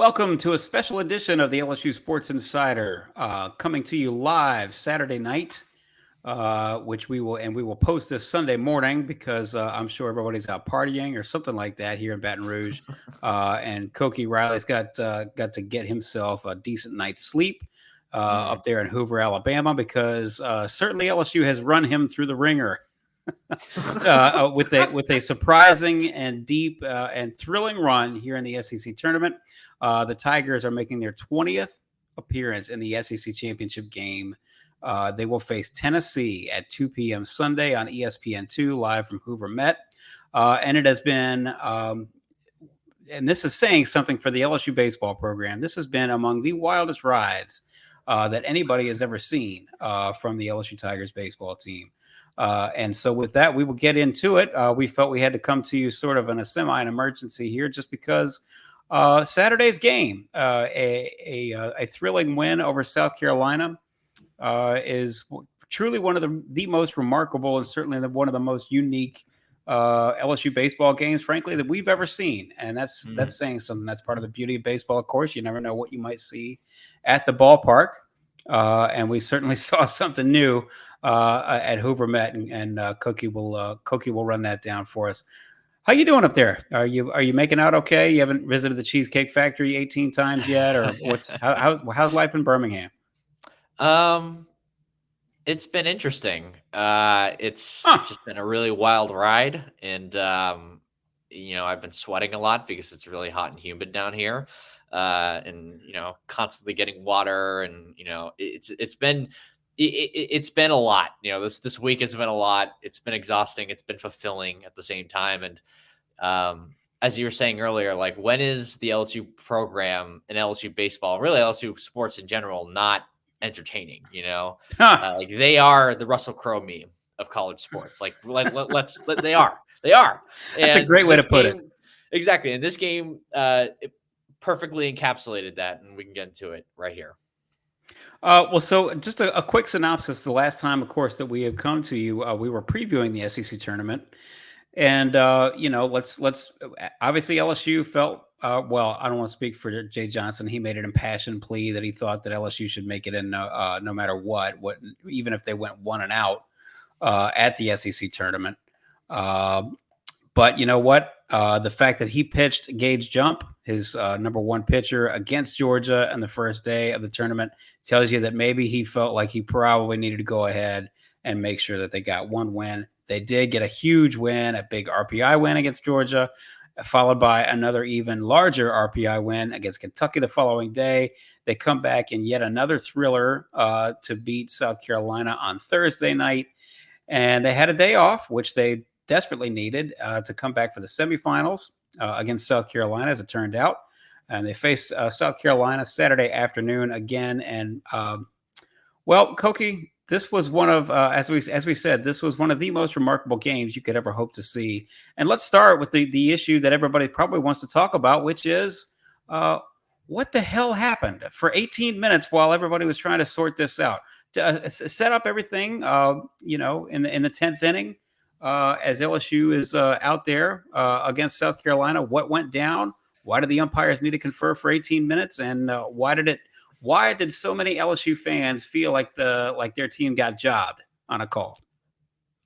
welcome to a special edition of the LSU Sports Insider, coming to you live Saturday night, which we will post this Sunday morning because I'm sure everybody's out partying or something like that here in Baton Rouge, and Koki Riley's got to get himself a decent night's sleep up there in Hoover, Alabama, because certainly LSU has run him through the ringer. With a surprising and deep and thrilling run here in the SEC tournament. The Tigers are making their 20th appearance in the SEC championship game. They will face Tennessee at 2 p.m. Sunday on ESPN2 live from Hoover Met. And it has been, and this is saying something for the LSU baseball program, this has been among the wildest rides that anybody has ever seen from the LSU Tigers baseball team. And so with that, we will get into it. We felt we had to come to you sort of in a semi-emergency here just because Saturday's game, a thrilling win over South Carolina, is truly one of the most remarkable and certainly one of the most unique LSU baseball games, frankly, that we've ever seen. And that's saying something. That's part of the beauty of baseball. Of course, you never know what you might see at the ballpark. And we certainly saw something new at Hoover Met, and Koki will run that down for us. How you doing up there? Are you making out okay? You haven't visited the Cheesecake Factory 18 times yet, or how's life in Birmingham? It's been interesting. It's just been a really wild ride, and I've been sweating a lot because it's really hot and humid down here, and constantly getting water, and it's been a lot. This week has been a lot. It's been exhausting. It's been fulfilling at the same time. And as you were saying earlier, like, when is the LSU program and LSU baseball, really LSU sports in general, not entertaining? Like, they are the Russell Crowe meme of college sports. They are. That's a great way to put it. Exactly. And this game it perfectly encapsulated that, and we can get into it right here. Well, so just a quick synopsis. The last time, of course, that we have come to you, we were previewing the SEC tournament, and let's obviously LSU felt well. I don't want to speak for Jay Johnson. He made an impassioned plea that he thought that LSU should make it in no matter what, even if they went 1-out at the SEC tournament. But you know what? The fact that he pitched Gage Jump, his number one pitcher, against Georgia on the first day of the tournament, tells you that maybe he felt like he probably needed to go ahead and make sure that they got one win. They did get a huge win, a big RPI win against Georgia, followed by another even larger RPI win against Kentucky the following day. They come back in yet another thriller to beat South Carolina on Thursday night. And they had a day off, which they desperately needed to come back for the semifinals against South Carolina, as it turned out. And they face South Carolina Saturday afternoon again. And Koki, this was one of, as we said, this was one of the most remarkable games you could ever hope to see. And let's start with the issue that everybody probably wants to talk about, which is what the hell happened for 18 minutes while everybody was trying to sort this out, to set up everything, in the 10th inning. As LSU is out there against South Carolina, what went down? Why did the umpires need to confer for 18 minutes? And why did so many LSU fans feel like their team got jobbed on a call?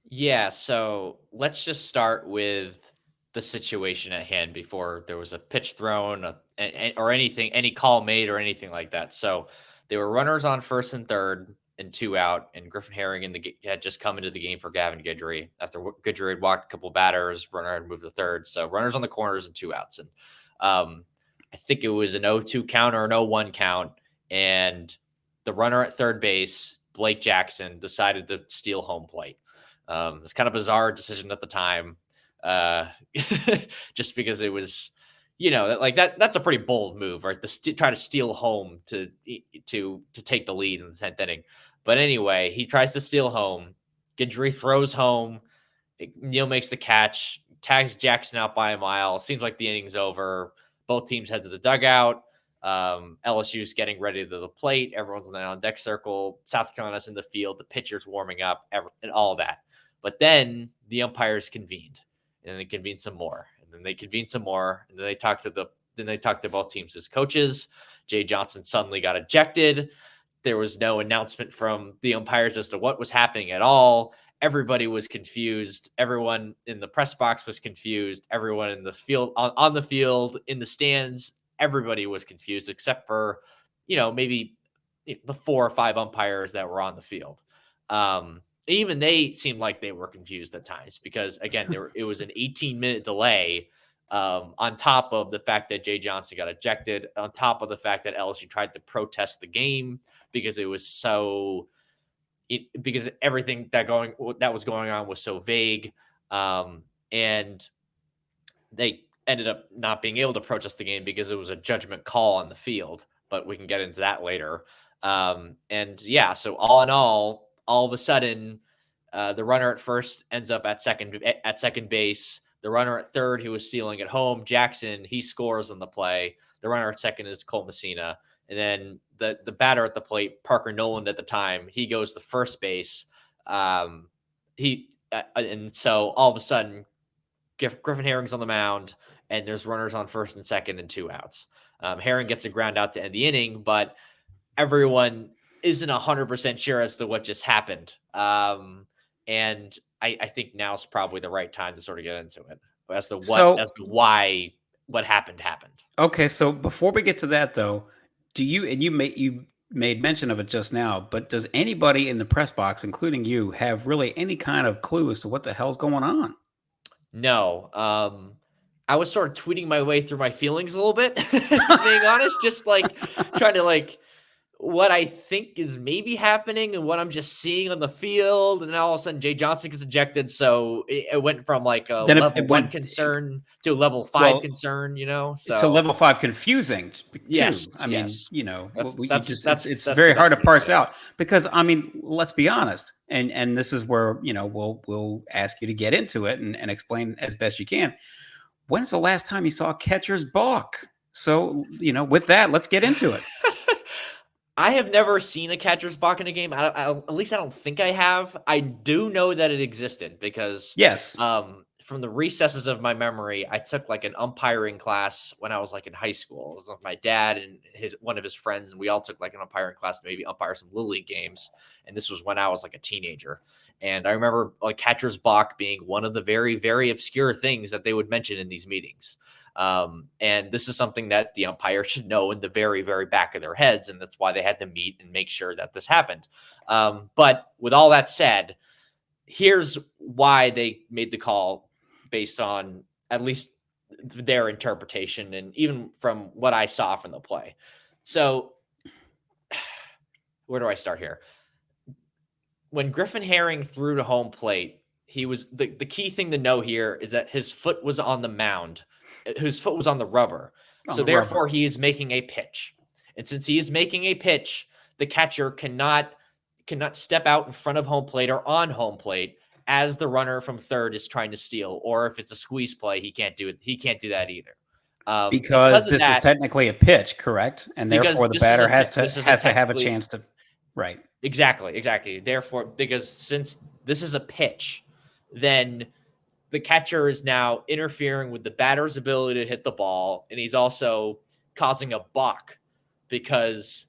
Yeah, so let's just start with the situation at hand before there was a pitch thrown or anything, any call made or anything like that. So they were runners on first and third and 2 out, and Griffin Herring had just come into the game for Gavin Guidry after Guidry had walked a couple batters. Runner had moved to third, so runners on the corners and 2 outs. And I think it was an 0-2 count or an 0-1 count, and the runner at third base, Blake Jackson, decided to steal home plate. It's kind of a bizarre decision at the time, just because it was, like that's a pretty bold move, right? Try to steal home to take the lead in the 10th inning. But anyway, he tries to steal home. Guidry throws home. Neal makes the catch, tags Jackson out by a mile. Seems like the inning's over. Both teams head to the dugout. LSU's getting ready to the plate. Everyone's in the on-deck circle. South Carolina's in the field. The pitcher's warming up, and all that. But then the umpires convened, and then they convened some more, and then they convened some more, and then they talked to then they talked to both teams' coaches. Jay Johnson suddenly got ejected. There was no announcement from the umpires as to what was happening at all. Everybody was confused. Everyone in the press box was confused. Everyone in the field, on the field, in the stands, everybody was confused except for, maybe the 4 or 5 umpires that were on the field. Even they seemed like they were confused at times because, again, it was an 18-minute delay on top of the fact that Jay Johnson got ejected, on top of the fact that LSU tried to protest the game because it was because everything that was going on was so vague, and they ended up not being able to protest the game because it was a judgment call on the field. But we can get into that later. So all in all of a sudden, the runner at first ends up at second base. The runner at third, who was stealing at home, Jackson, he scores on the play. The runner at second is Cole Messina. And then the batter at the plate, Parker Noland at the time, he goes to first base. And so all of a sudden, Griffin Herring's on the mound, and there's runners on first and second and 2 outs. Herring gets a ground out to end the inning, but everyone isn't 100% sure as to what just happened. And I think now's probably the right time to sort of get into it as to why what happened. Okay, so before we get to that, though, you made mention of it just now, but does anybody in the press box, including you, have really any kind of clue as to what the hell's going on? No. I was sort of tweeting my way through my feelings a little bit, being honest, just like trying to what I think is maybe happening and what I'm just seeing on the field. And then all of a sudden Jay Johnson gets ejected. So it went from a level 1 concern to a level 5 concern, so to level 5 confusing too. Yes. I mean, it's that's very hard to parse out because, I mean, let's be honest. And this is where, we'll ask you to get into it and explain as best you can. When's the last time you saw catchers balk? So, with that, let's get into it. I have never seen a catcher's balk in a game. At least I don't think I have. I do know that it existed because yes, from the recesses of my memory, I took an umpiring class when I was in high school. It was with my dad and one of his friends, and we all took an umpiring class to maybe umpire some Little League games. And this was when I was a teenager. And I remember catcher's balk being one of the very, very obscure things that they would mention in these meetings. And this is something that the umpire should know in the very, very back of their heads. And that's why they had to meet and make sure that this happened. But with all that said, here's why they made the call based on at least their interpretation and even from what I saw from the play. So where do I start here? When Griffin Herring threw to home plate, he was the key thing to know here is that his foot was on the mound. His foot was on the rubber. So therefore he is making a pitch. And since he is making a pitch, the catcher cannot step out in front of home plate or on home plate as the runner from third is trying to steal, or if it's a squeeze play, he can't do it. He can't do that either. Because this is technically a pitch, correct? And therefore the batter has to have a chance to, right. Exactly. Therefore, because since this is a pitch, then the catcher is now interfering with the batter's ability to hit the ball, and he's also causing a balk because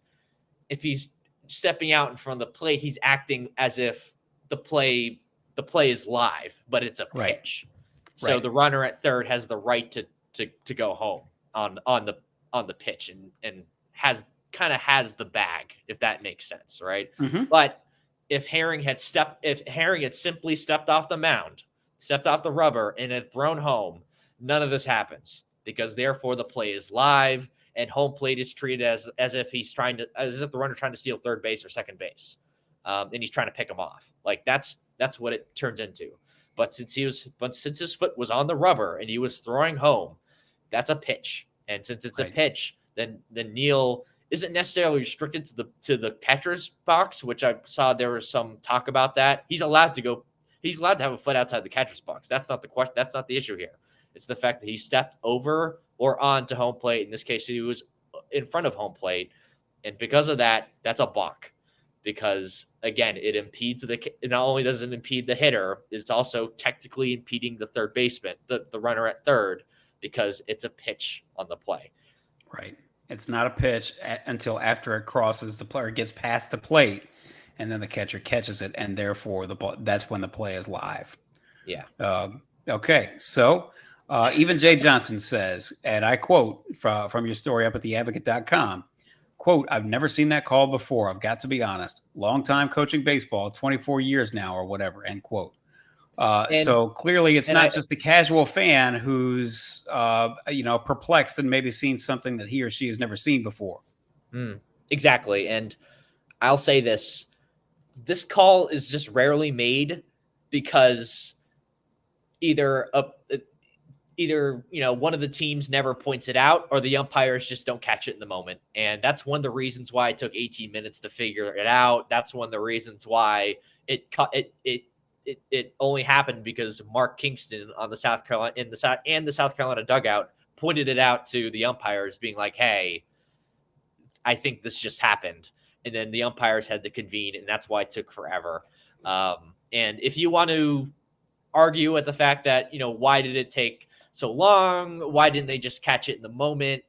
if he's stepping out in front of the plate, he's acting as if the play is live, but it's a pitch. Right. So the runner at third has the right to go home on the pitch and has the bag, if that makes sense, right? Mm-hmm. But if Herring had simply stepped off the mound, stepped off the rubber, and had thrown home, none of this happens because therefore the play is live and home plate is treated as if the runner trying to steal third base or second base, and he's trying to pick him off. That's what it turns into. But since his foot was on the rubber and he was throwing home, that's a pitch. And since it's a pitch, then Neal isn't necessarily restricted to the catcher's box, which I saw there was some talk about that. He's allowed to have a foot outside the catcher's box. That's not the question. That's not the issue here. It's the fact that he stepped over or onto home plate. In this case, he was in front of home plate. And because of that, that's a balk. Because again, it not only doesn't impede the hitter, it's also technically impeding the third baseman, the runner at third, because it's a pitch on the play. Right. It's not a pitch until after it crosses the player, gets past the plate, and then the catcher catches it, and therefore that's when the play is live. Yeah. Okay. So even Jay Johnson says, and I quote from your story up at theadvocate.com, quote, "I've never seen that call before. I've got to be honest. Long time coaching baseball, 24 years now or whatever," end quote. So clearly it's not just the casual fan who's, perplexed and maybe seen something that he or she has never seen before. Exactly. And I'll say this call is just rarely made because either one of the teams never points it out or the umpires just don't catch it in the moment. And that's one of the reasons why it took 18 minutes to figure it out. That's one of the reasons why it only happened because Mark Kingston on the South Carolina dugout pointed it out to the umpires, being like, "Hey, I think this just happened." And then the umpires had to convene, and that's why it took forever. And if you want to argue at the fact that, why did it take so long? Why didn't they just catch it in the moment?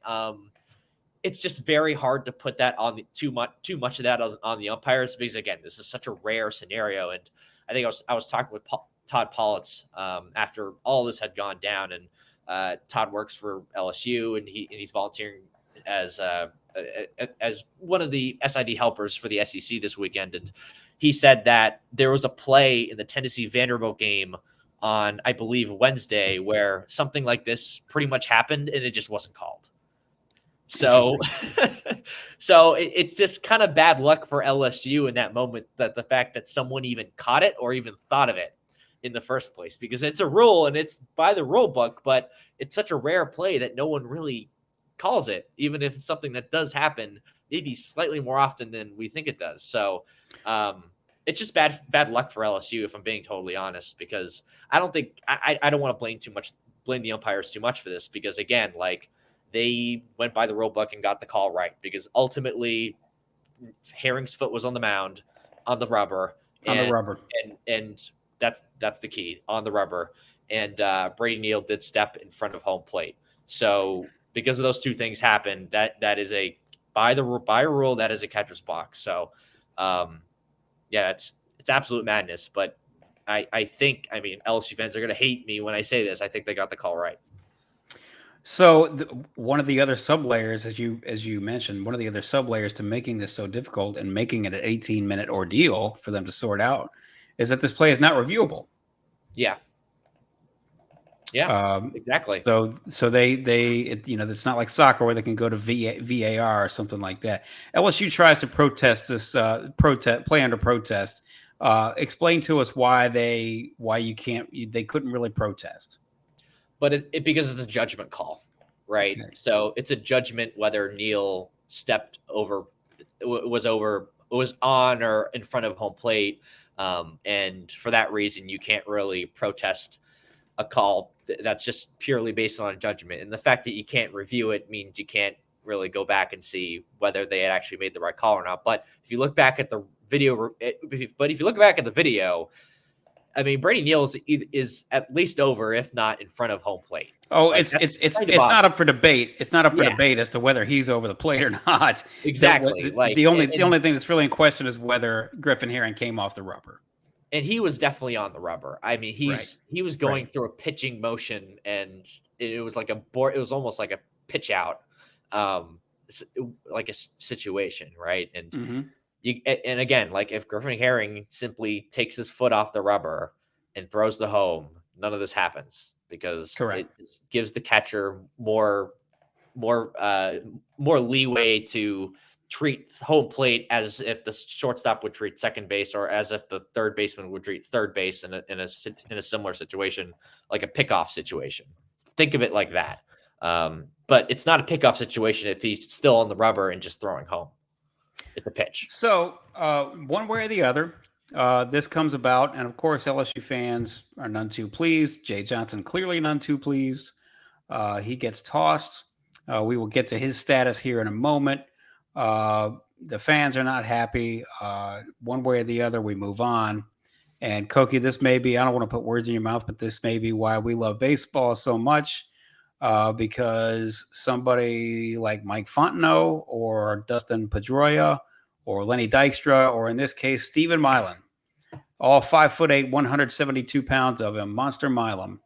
It's just very hard to put that on too much of that on the umpires, because again, this is such a rare scenario. And I think I was talking with Todd Politz after all this had gone down, and Todd works for LSU, and he's volunteering as one of the SID helpers for the SEC this weekend. And he said that there was a play in the Tennessee Vanderbilt game on, I believe, Wednesday, where something like this pretty much happened and it just wasn't called. So, it's just kind of bad luck for LSU in that moment, that the fact that someone even caught it or even thought of it in the first place, because it's a rule and it's by the rule book, but it's such a rare play that no one really calls it, even if it's something that does happen, maybe slightly more often than we think it does. So, it's just bad luck for LSU, if I'm being totally honest, because I don't think I don't want to blame the umpires too much for this, because again, like, they went by the rule book and got the call right, because ultimately Herring's foot was on the mound, on the rubber, and that's the key, on the rubber. And Brady Neal did step in front of home plate. So because of those two things happened, that is by a rule, that is a catcher's block. So it's absolute madness. But I think LSU fans are going to hate me when I say this. I think they got the call right. So one of the other sublayers, as you mentioned, one of the other sublayers to making this so difficult and making it an 18-minute ordeal for them to sort out is that this play is not reviewable. Yeah. Exactly. So they it's not like soccer where they can go to VAR or something like that. LSU tries to protest this play under protest. Explain to us why they couldn't really protest. But because it's a judgment call, right? Okay. So it's a judgment whether Neal was on or in front of home plate. And for that reason, you can't really protest a call that's just purely based on a judgment. And the fact that you can't review it means you can't really go back and see whether they had actually made the right call or not. But if you look back at the video, Brady Neal is at least over, if not in front of home plate. Oh, it's not up for debate. It's not up for debate as to whether he's over the plate or not. Exactly. The only thing that's really in question is whether Griffin Herring came off the rubber. And he was definitely on the rubber. He was going through a pitching motion, and it was like it was almost like a pitch out, like a situation, right? And and again, like, if Griffin Herring simply takes his foot off the rubber and throws the home, none of this happens, because it gives the catcher more leeway to treat home plate as if the shortstop would treat second base, or as if the third baseman would treat third base in a similar situation, like a pickoff situation. Think of it like that. But it's not a pickoff situation if he's still on the rubber and just throwing home. It's a pitch. So one way or the other, this comes about, and of course LSU fans are none too pleased. Jay Johnson clearly none too pleased. He gets tossed. We will get to his status here in a moment. The fans are not happy. One way or the other, we move on. And Koki, this may be, I don't want to put words in your mouth, but this may be why we love baseball so much. because somebody like Mike Fontenot or Dustin Pedroia or Lenny Dykstra, or in this case, Steven Milam, all 5'8", 172 pounds of him, Monster Milam,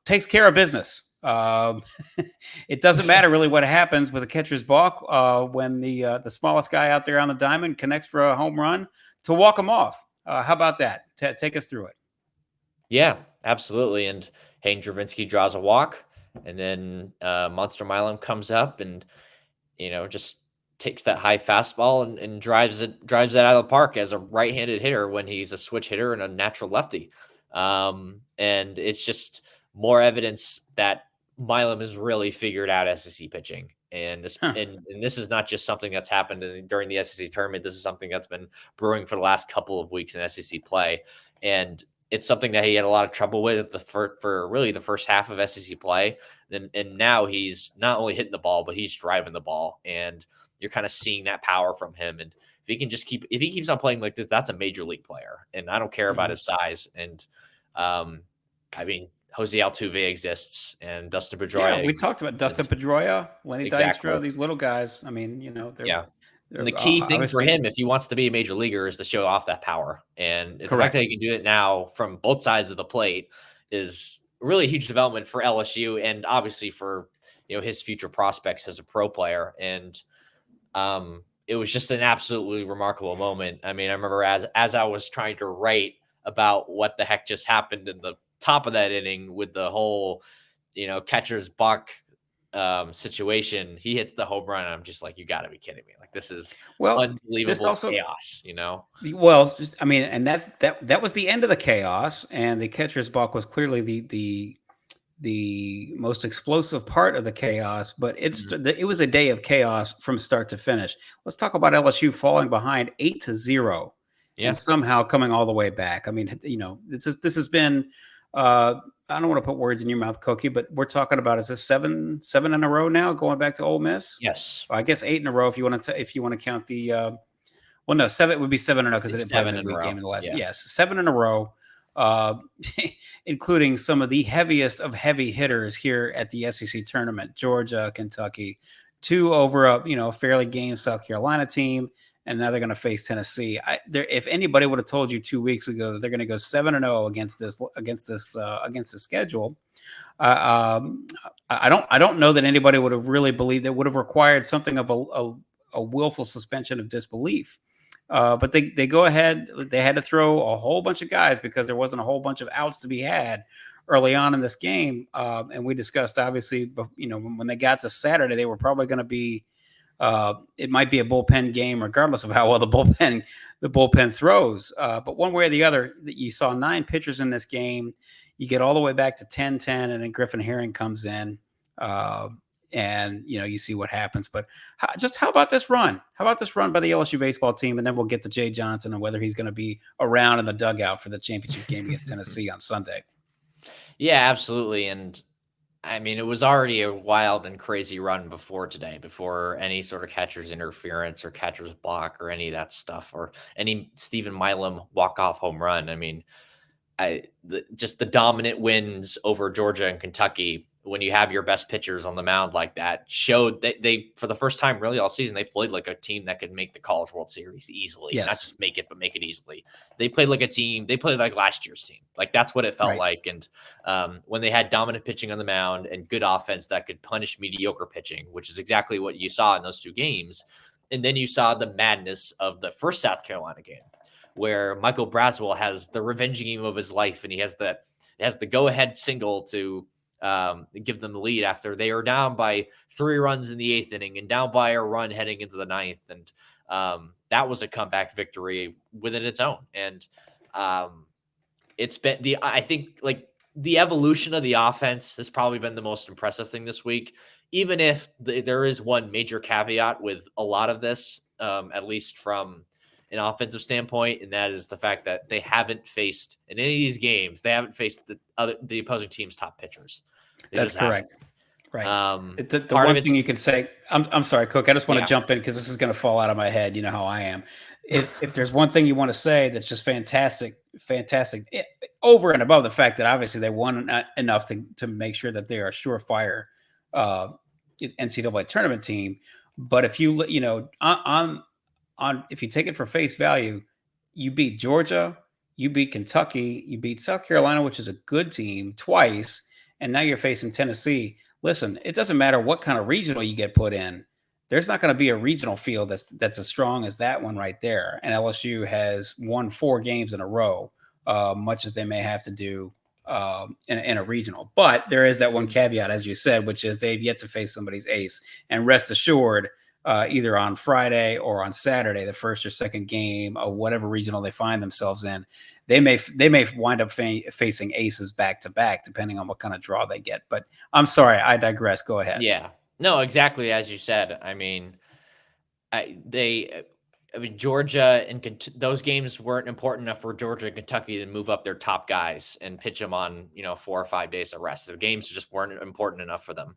takes care of business. It doesn't matter really what happens with a catcher's balk when the smallest guy out there on the diamond connects for a home run to walk him off. How about that? Take us through it. Yeah, absolutely. And Hayden Dravinsky draws a walk, and then Monster Milam comes up and just takes that high fastball and drives it out of the park as a right-handed hitter when he's a switch hitter and a natural lefty. And it's just more evidence that Milam has really figured out SEC pitching. And this is not just something that's happened during the SEC tournament. This is something that's been brewing for the last couple of weeks in SEC play. And it's something that he had a lot of trouble with for really the first half of SEC play. And now he's not only hitting the ball, but he's driving the ball. And you're kind of seeing that power from him. And if he keeps on playing like this, that's a major league player. And I don't care about his size. And I mean, Jose Altuve exists and Dustin Pedroia. Yeah, we talked about Dustin Pedroia, Lenny Dykstra, these little guys. I mean, they're and the key thing for him, if he wants to be a major leaguer, is to show off that power. And the fact that he can do it now from both sides of the plate is really a huge development for LSU and obviously for his future prospects as a pro player. And it was just an absolutely remarkable moment. I mean, I remember as I was trying to write about what the heck just happened in the top of that inning with the whole catcher's balk situation, he hits the home run. And I'm just like, you got to be kidding me! Like, this is unbelievable chaos. Well, I mean, and that was the end of the chaos, and the catcher's balk was clearly the most explosive part of the chaos. But it was a day of chaos from start to finish. Let's talk about LSU falling behind 8-0, and somehow coming all the way back. I mean, this has been. I don't want to put words in your mouth, Koki, but we're talking about, is this seven in a row now, going back to Ole Miss? Yes. Well, I guess 8 in a row if you want to count the. Well, no, 7 would be 7 in a row because it didn't play a midweek game in the last. Yes, 7 in a row, including some of the heaviest of heavy hitters here at the SEC tournament: Georgia, Kentucky, 2 over a fairly game South Carolina team. And now they're going to face Tennessee. If anybody would have told you 2 weeks ago that they're going to go 7-0 against the schedule, I don't know that anybody would have really believed it. Would have required something of a willful suspension of disbelief. But they go ahead. They had to throw a whole bunch of guys because there wasn't a whole bunch of outs to be had early on in this game. And we discussed, obviously, when they got to Saturday, they were probably going to be. It might be a bullpen game, regardless of how well the bullpen throws. But one way or the other, you saw 9 pitchers in this game. You get all the way back to 10-10, and then Griffin Herring comes in, and you see what happens. But how about this run? How about this run by the LSU baseball team? And then we'll get to Jay Johnson and whether he's going to be around in the dugout for the championship game against Tennessee on Sunday. Yeah, absolutely. And I mean, it was already a wild and crazy run before today, before any sort of catcher's interference or catcher's block or any of that stuff, or any Steven Milam walk-off home run. I mean, just the dominant wins over Georgia and Kentucky, when you have your best pitchers on the mound like that, showed that they, for the first time really all season, they played like a team that could make the College World Series easily. Yes. Not just make it, but make it easily. They played like a team. They played like last year's team. Like, that's what it felt like. And when they had dominant pitching on the mound and good offense that could punish mediocre pitching, which is exactly what you saw in those 2 games. And then you saw the madness of the first South Carolina game, where Michael Braswell has the revenge game of his life, and he has the go-ahead single to give them the lead after they are down by 3 runs in the 8th inning and down by a run heading into the 9th. And that was a comeback victory within its own. And it's been I think the evolution of the offense has probably been the most impressive thing this week, even if there is one major caveat with a lot of this, at least from an offensive standpoint, and that is the fact that they haven't faced, in any of these games, they haven't faced the opposing team's top pitchers. That's correct. Right. The one thing you can say, I'm sorry, Cook, I just want to jump in because this is going to fall out of my head. You know how I am. If there's one thing you want to say that's just fantastic fantastic. Over and above the fact that obviously they won enough to make sure that they are a surefire NCAA tournament team. But if you if you take it for face value, you beat Georgia, you beat Kentucky, you beat South Carolina, which is a good team, twice, and now you're facing Tennessee. Listen, it doesn't matter what kind of regional you get put in. There's not going to be a regional field that's as strong as that one right there. And LSU has won 4 games in a row, much as they may have to do in a regional. But there is that one caveat, as you said, which is they've yet to face somebody's ace. And rest assured, either on Friday or on Saturday, the first or second game of whatever regional they find themselves in, they may wind up facing aces back to back, depending on what kind of draw they get. But I'm sorry, I digress. Go ahead. Yeah, no, exactly as you said. I mean, Georgia and those games weren't important enough for Georgia and Kentucky to move up their top guys and pitch them on 4 or 5 days of rest. The games just weren't important enough for them.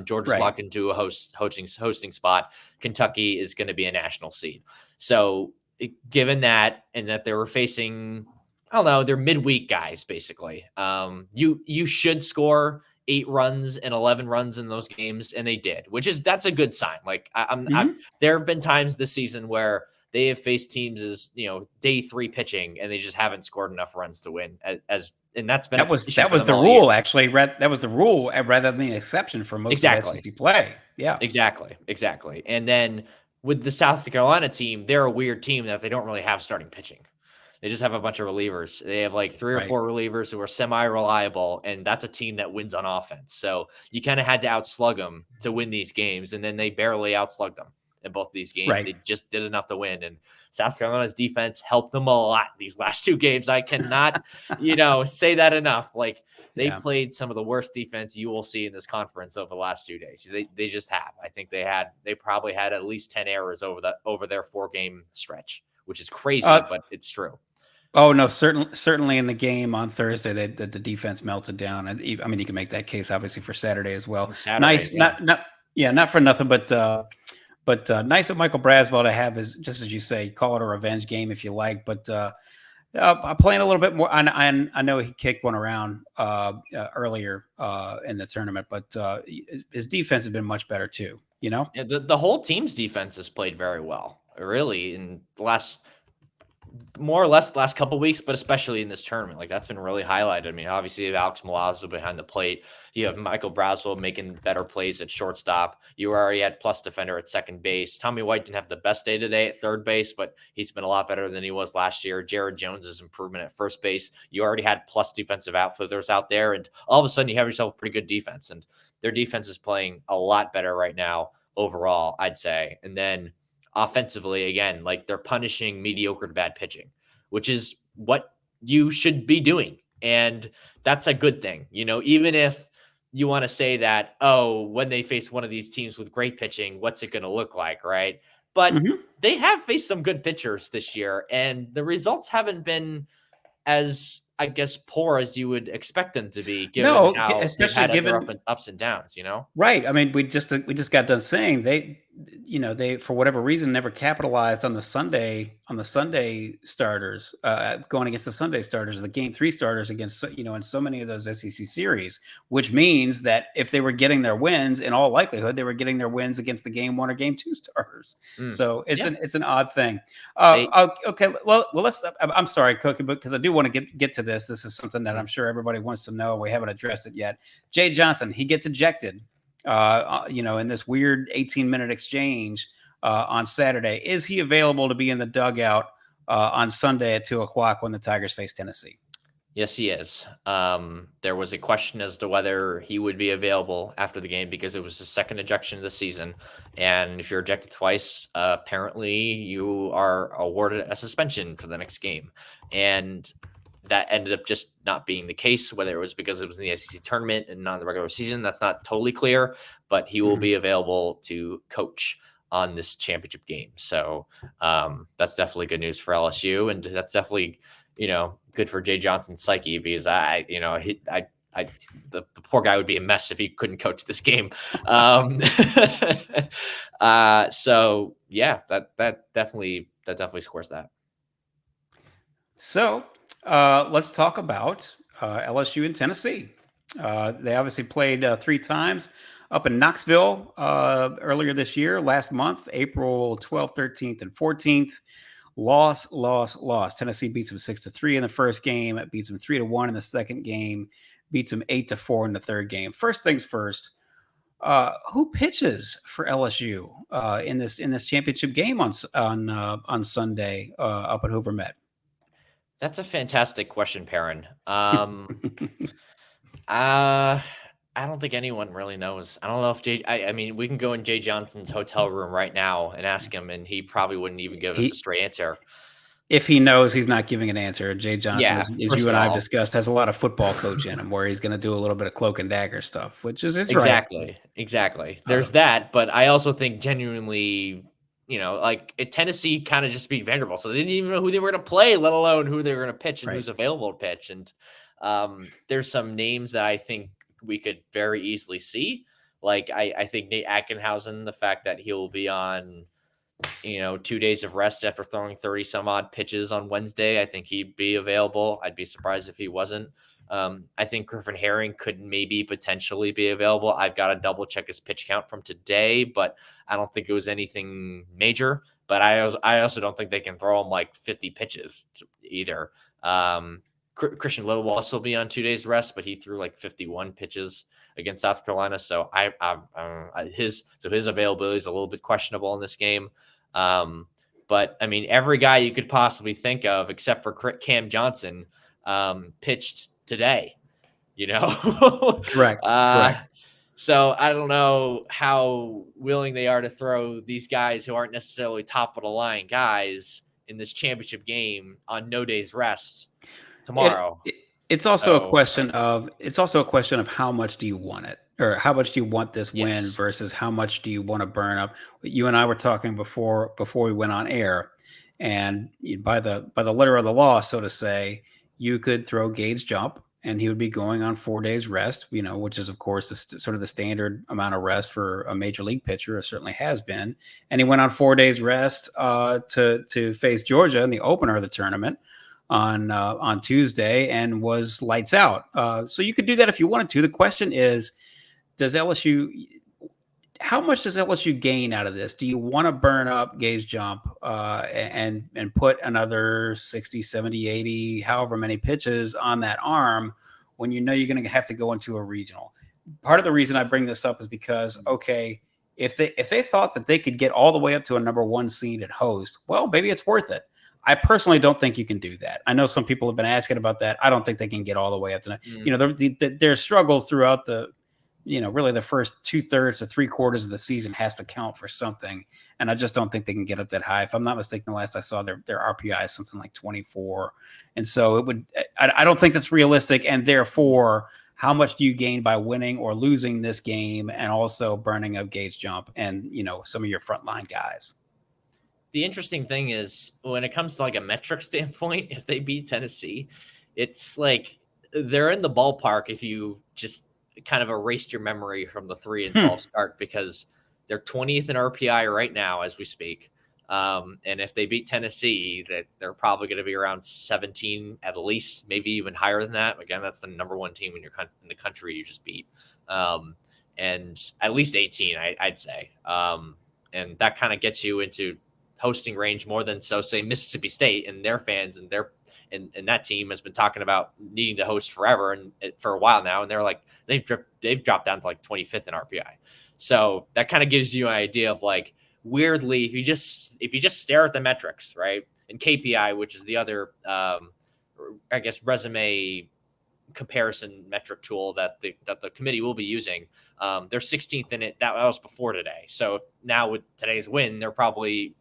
Georgia's locked into a hosting spot. Kentucky is going to be a national seed. So given that, and that they were facing, I don't know, they're midweek guys basically. You should score 8 runs and 11 runs in those games, and they did, that's a good sign. Like there have been times this season where they have faced teams as day 3 pitching, and they just haven't scored enough runs to win. And that's been that was the rule actually. That was the rule rather than the exception for most of SEC play. Yeah, exactly. And then with the South Carolina team, they're a weird team that they don't really have starting pitching. They just have a bunch of relievers. They have like 3 or 4 relievers who are semi-reliable, and that's a team that wins on offense. So you kind of had to outslug them to win these games, and then they barely outslugged them in both of these games. They just did enough to win, and South Carolina's defense helped them a lot these last 2 games. I cannot, say that enough. Like they played some of the worst defense you will see in this conference over the last 2 days. They just have. I think they probably had at least 10 errors over their 4-game stretch, which is crazy, but it's true. Oh no, certainly in the game on Thursday, the defense melted down. I mean, you can make that case obviously for Saturday as well. Nice, not for nothing, but nice of Michael Braswell to have his, just as you say, call it a revenge game if you like, but playing a little bit more. I know he kicked one around earlier in the tournament, but his defense has been much better too. Yeah, the whole team's defense has played very well, really, in the last couple of weeks, but especially in this tournament. Like that's been really highlighted. I mean, obviously you have Alex Milazzo behind the plate. You have Michael Braswell making better plays at shortstop. You already had plus defender at second base. Tommy White didn't have the best day today at third base, but he's been a lot better than he was last year. Jared Jones's improvement at first base. You already had plus defensive outfielders out there, and all of a sudden you have yourself a pretty good defense, and their defense is playing a lot better right now overall, I'd say. And then offensively, again, like they're punishing mediocre to bad pitching, which is what you should be doing. And that's a good thing. Even if you want to say that, when they face one of these teams with great pitching, what's it going to look like? Right. But they have faced some good pitchers this year, and the results haven't been as, I guess, poor as you would expect them to be, given how they've had their ups and downs, Right. I mean, we just got done saying they for whatever reason never capitalized on the Sunday starters, going against the Sunday starters, the game 3 starters against, in so many of those SEC series, which means that if they were getting their wins, in all likelihood, they were getting their wins against the game 1 or game 2 starters. So it's an odd thing. Okay. Well, I'm sorry, Koki, because I do want to get to this. This is something that I'm sure everybody wants to know. We haven't addressed it yet. Jay Johnson, he gets ejected. In this weird 18-minute exchange on Saturday. Is he available to be in the dugout on Sunday at 2:00 when the Tigers face Tennessee? Yes, he is. There was a question as to whether he would be available after the game because it was his second ejection of the season. And if you're ejected twice, apparently you are awarded a suspension for the next game. And that ended up just not being the case, whether it was because it was in the SEC tournament and not in the regular season. That's not totally clear, but he will be available to coach on this championship game. So that's definitely good news for LSU. And that's definitely, good for Jay Johnson's psyche, because the poor guy would be a mess if he couldn't coach this game. So yeah, that definitely scores that. So Let's talk about LSU and Tennessee. They obviously played 3 times up in Knoxville earlier this year, last month, April 12th, 13th, and 14th. Loss. Tennessee beats them 6-3 in the first game. It beats them 3-1 in the second game. Beats them 8-4 in the third game. First things first. Who pitches for LSU in this championship game on Sunday up at Hoover Met? That's a fantastic question, Perrin. I don't think anyone really knows. I don't know if I mean, we can go in Jay Johnson's hotel room right now and ask him, and he probably wouldn't even give us a straight answer. If he knows, he's not giving an answer. Jay Johnson, Yeah, as you and I have discussed, has a lot of football coach in him, where he's going to do a little bit of cloak and dagger stuff, which is right. Exactly. There's that, but I also think genuinely, like Tennessee kind of just beat Vanderbilt, so they didn't even know who they were going to play, let alone who they were going to pitch and who's available to pitch. And there's some names that I think we could very easily see. Like I think Nate Atkinhausen, the fact that he'll be on 2 days of rest after throwing 30 some odd pitches on Wednesday. I think he'd be available. I'd be surprised if he wasn't. I think Griffin Herring could maybe potentially be available. I've got to double check his pitch count from today, but I don't think it was anything major. But I also don't think they can throw him like 50 pitches either. Christian Little will also be on 2 days rest, but he threw like 51 pitches against South Carolina. So his availability is a little bit questionable in this game. But I mean, every guy you could possibly think of, except for Cam Johnson, pitched today, Correct. So I don't know how willing they are to throw these guys who aren't necessarily top of the line guys in this championship game on no days rest tomorrow. It's also a question of how much do you want it, or how much do you want this win versus how much do you want to burn up. You and I were talking before we went on air, and by the letter of the law, so to say, you could throw Gage Jump and he would be going on 4 days rest, which is of course sort of the standard amount of rest for a major league pitcher. It certainly has been, and he went on 4 days rest to face Georgia in the opener of the tournament on Tuesday and was lights out. So you could do that if you wanted to. The question is, how much does LSU gain out of this? Do you want to burn up Gage Jump and put another 60, 70, 80, however many pitches on that arm when you know you're going to have to go into a regional? Part of the reason I bring this up is because, okay, if they thought that they could get all the way up to a number 1 seed at host, well, maybe it's worth it. I personally don't think you can do that. I know some people have been asking about that. I don't think they can get all the way up to that. There's struggles throughout really the first 2/3 to 3/4 of the season has to count for something. And I just don't think they can get up that high. If I'm not mistaken, the last I saw their RPI is something like 24. And so I don't think that's realistic. And therefore, how much do you gain by winning or losing this game and also burning up Gage Jump and, some of your frontline guys? The interesting thing is when it comes to like a metric standpoint, if they beat Tennessee, it's like they're in the ballpark if you just kind of erased your memory from the 3-12 start, because they're 20th in RPI right now as we speak. And if they beat Tennessee, that they're probably going to be around 17 at least, maybe even higher than that. Again, that's the number 1 team in the country you just beat. And at least 18, I'd say. And that kind of gets you into hosting range more than say Mississippi State and their fans and that team has been talking about needing to host forever and for a while now, and they're like they've dropped down to like 25th in RPI. So that kind of gives you an idea of like, weirdly, if you just stare at the metrics, right, and KPI, which is the other I guess resume comparison metric tool that the committee will be using, they're 16th in it. That was before today. So now with today's win, they're probably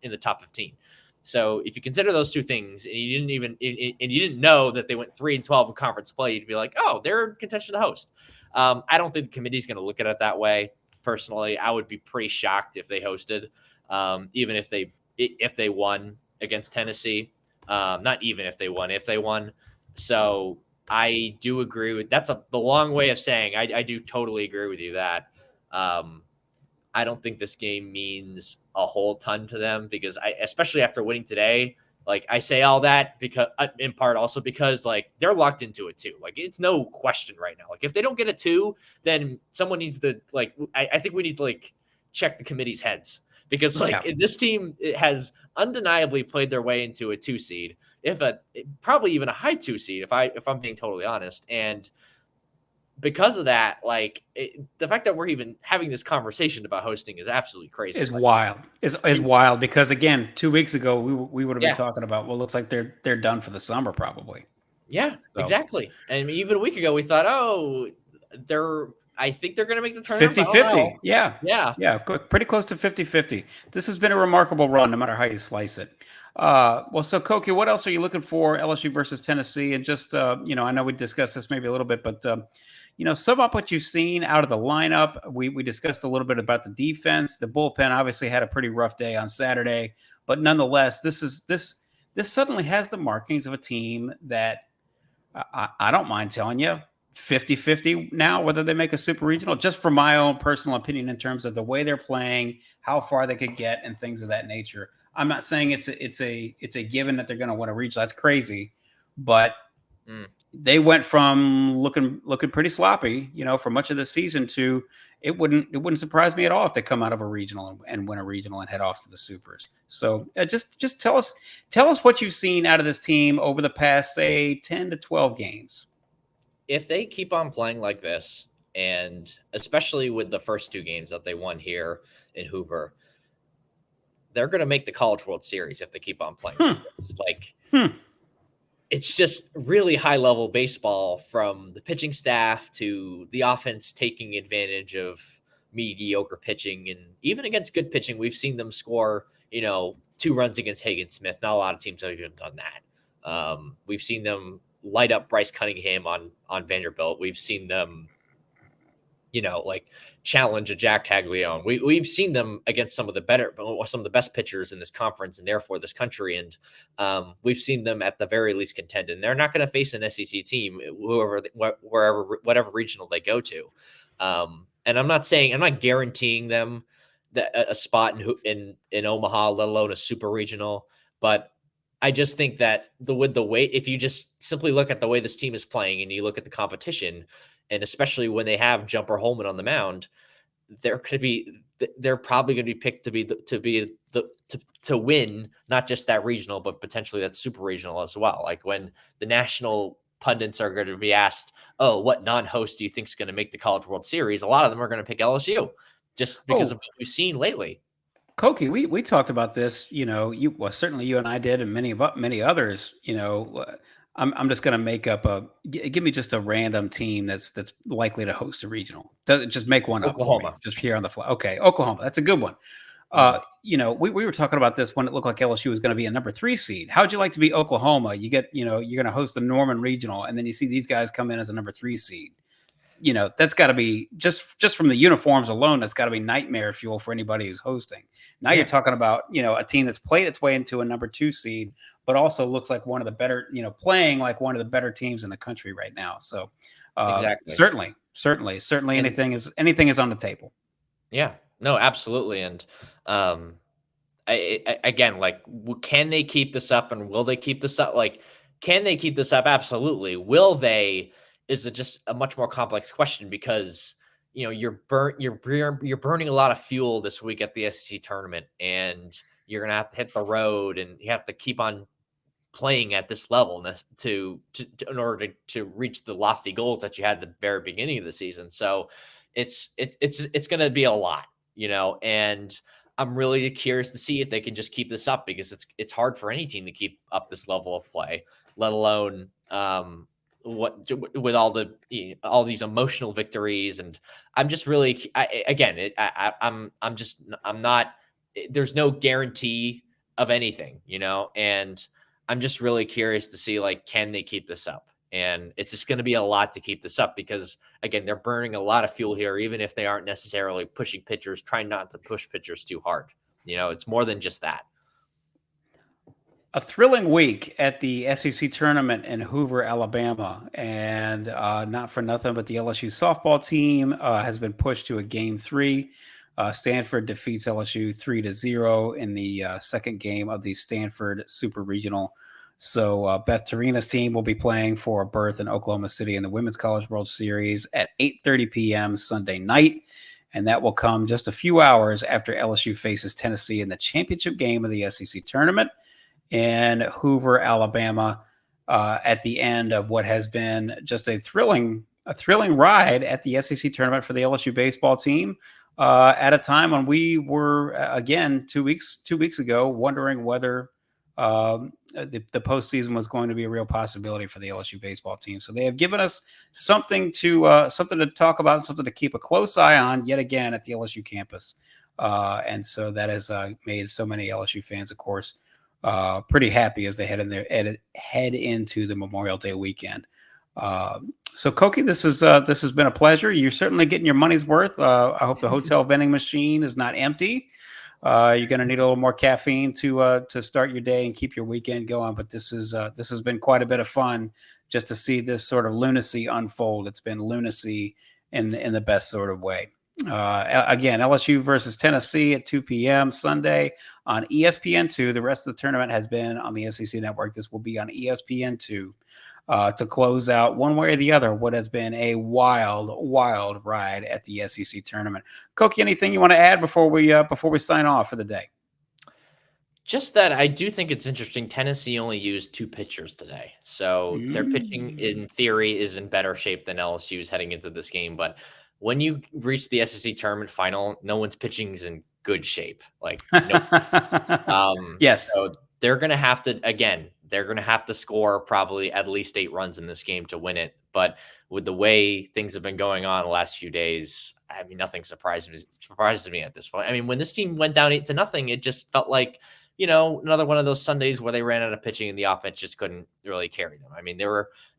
in the top 15. So if you consider those two things, and you didn't know that they went 3-12 in conference play, you'd be like, oh, they're in contention to host. I don't think the committee's going to look at it that way. Personally, I would be pretty shocked if they hosted, even if they won against Tennessee. Not even if they won. So I do agree with that's the long way of saying I do totally agree with you that. I don't think this game means a whole ton to them because especially after winning today, Like, I say all that because in part also because like they're locked into it too. Like, it's no question right now. Like, if they don't get a 2, then someone needs to like. I think we need to like check the committee's heads because like this team has undeniably played their way into a 2 seed, probably even a high 2 seed if I'm being totally honest. And because of that, like the fact that we're even having this conversation about hosting is absolutely crazy. Is wild. Is wild because again, 2 weeks ago we would have been talking about, well, looks like they're done for the summer probably. Yeah, exactly. And even a week ago we thought, oh, I think they're going to make the tournament. 50-50. Yeah. Pretty close to 50-50. This has been a remarkable run, no matter how you slice it. Well, so Koki, what else are you looking for? LSU versus Tennessee, and just I know we discussed this maybe a little bit, but sum up what you've seen out of the lineup. We discussed a little bit about the defense. The bullpen obviously had a pretty rough day on Saturday, but nonetheless, this suddenly has the markings of a team that I don't mind telling you 50-50 now, whether they make a super regional, just from my own personal opinion in terms of the way they're playing, how far they could get, and things of that nature. I'm not saying it's a given that they're going to win a regional. That's crazy, but they went from looking pretty sloppy, for much of the season to it wouldn't surprise me at all if they come out of a regional and win a regional and head off to the supers. So just tell us what you've seen out of this team over the past, say, 10 to 12 games. If they keep on playing like this, and especially with the first 2 games that they won here in Hoover, they're going to make the College World Series if they keep on playing like this. Like, it's just really high-level baseball from the pitching staff to the offense taking advantage of mediocre pitching. And even against good pitching, we've seen them score, 2 runs against Hagen Smith. Not a lot of teams have even done that. We've seen them light up Bryce Cunningham on Vanderbilt. We've seen them, like challenge a Jack Caglione. We've seen them against some of the best pitchers in this conference and therefore this country. And we've seen them at the very least contend. And they're not going to face an SEC team, whatever regional they go to. And I'm not guaranteeing them a spot in Omaha, let alone a super regional. But I just think that if you just simply look at the way this team is playing and you look at the competition, and especially when they have Jumper Holman on the mound, they're probably going to be picked to win not just that regional, but potentially that super regional as well. Like when the national pundits are going to be asked, "Oh, what non-host do you think is going to make the College World Series?" A lot of them are going to pick LSU just because of what we've seen lately. Koki, we talked about this. Certainly you and I did, and many others. I'm just going to make up give me just a random team that's likely to host a regional. Just make one Oklahoma. up for me, just here on the fly. Okay, Oklahoma. That's a good one. We were talking about this when it looked like LSU was going to be a number 3 seed. How'd you like to be Oklahoma? You get, you're going to host the Norman Regional, and then you see these guys come in as a number 3 seed. That's got to be just from the uniforms alone. That's got to be nightmare fuel for anybody who's hosting. Now you're talking about, a team that's played its way into a number 2 seed, but also looks like one of the better, playing like one of the better teams in the country right now. So exactly. Certainly anything is on the table. Yeah, no, absolutely. And again, like, can they keep this up, and will they keep this up? Like, can they keep this up? Absolutely. Will they? Is it just a much more complex question because you're burning a lot of fuel this week at the SEC tournament, and you're gonna have to hit the road, and you have to keep on playing at this level in order to reach the lofty goals that you had at the very beginning of the season. So it's going to be a lot, and I'm really curious to see if they can just keep this up, because it's hard for any team to keep up this level of play, let alone with all these emotional victories. And I'm just really, I'm not, there's no guarantee of anything, and I'm just really curious to see, like, can they keep this up? And it's just going to be a lot to keep this up because, again, they're burning a lot of fuel here, even if they aren't necessarily pushing pitchers, trying not to push pitchers too hard. It's more than just that. A thrilling week at the SEC tournament in Hoover, Alabama. And not for nothing, but the LSU softball team has been pushed to a Game 3. Stanford defeats LSU 3-0 in the second game of the Stanford Super Regional. So Beth Tarina's team will be playing for a berth in Oklahoma City in the Women's College World Series at 8:30 p.m. Sunday night. And that will come just a few hours after LSU faces Tennessee in the championship game of the SEC tournament in Hoover, Alabama, at the end of what has been just a thrilling ride at the SEC tournament for the LSU baseball team. At a time when we were again 2 weeks ago wondering whether the postseason was going to be a real possibility for the LSU baseball team. So they have given us something to talk about, something to keep a close eye on yet again at the LSU campus. And so that has made so many LSU fans, of course, pretty happy as they head into the Memorial Day weekend. So Koki, this has been a pleasure. You're certainly getting your money's worth. I hope the hotel vending machine is not empty. You're going to need a little more caffeine to start your day and keep your weekend going. But this has been quite a bit of fun just to see this sort of lunacy unfold. It's been lunacy in the best sort of way. Again, LSU versus Tennessee at 2 p.m. Sunday on ESPN2. The rest of the tournament has been on the SEC Network. This will be on ESPN2 to close out one way or the other what has been a wild ride at the SEC tournament. Koki, anything you want to add before we sign off for the day? Just that I do think it's interesting. Tennessee only used 2 pitchers today. So their pitching, in theory, is in better shape than LSU's heading into this game. But when you reach the SEC tournament final, no one's pitching is in good shape. Like, no. Yes. So they're going to have to score probably at least 8 runs in this game to win it. But with the way things have been going on the last few days, I mean, nothing surprised me at this point. I mean, when this team went down 8-0, it just felt like, another one of those Sundays where they ran out of pitching and the offense just couldn't really carry them. I mean,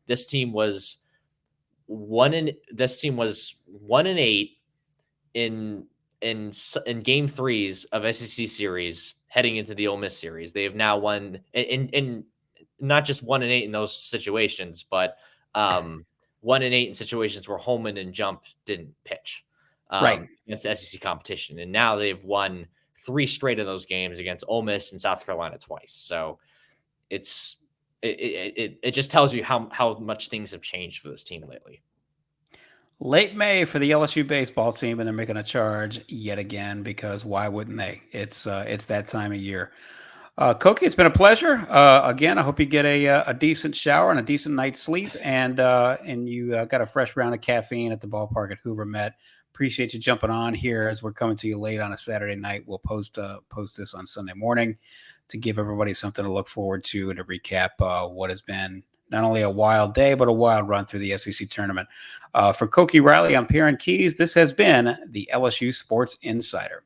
this team was 1-8 in game 3s of SEC series heading into the Ole Miss series. They have now won in not just 1-8 in those situations, but 1-8 in situations where Holman and Jump didn't pitch against the SEC competition. And now they've won 3 straight of those games against Ole Miss and South Carolina twice. So it just tells you how much things have changed for this team lately. Late May for the LSU baseball team, and they're making a charge yet again because why wouldn't they? It's that time of year. Koki, it's been a pleasure. Again, I hope you get a decent shower and a decent night's sleep, and you got a fresh round of caffeine at the ballpark at Hoover Met. Appreciate you jumping on here as we're coming to you late on a Saturday night. We'll post this on Sunday morning to give everybody something to look forward to and to recap what has been not only a wild day, but a wild run through the SEC tournament. For Koki Riley, I'm Perrin Keys. This has been the LSU Sports Insider.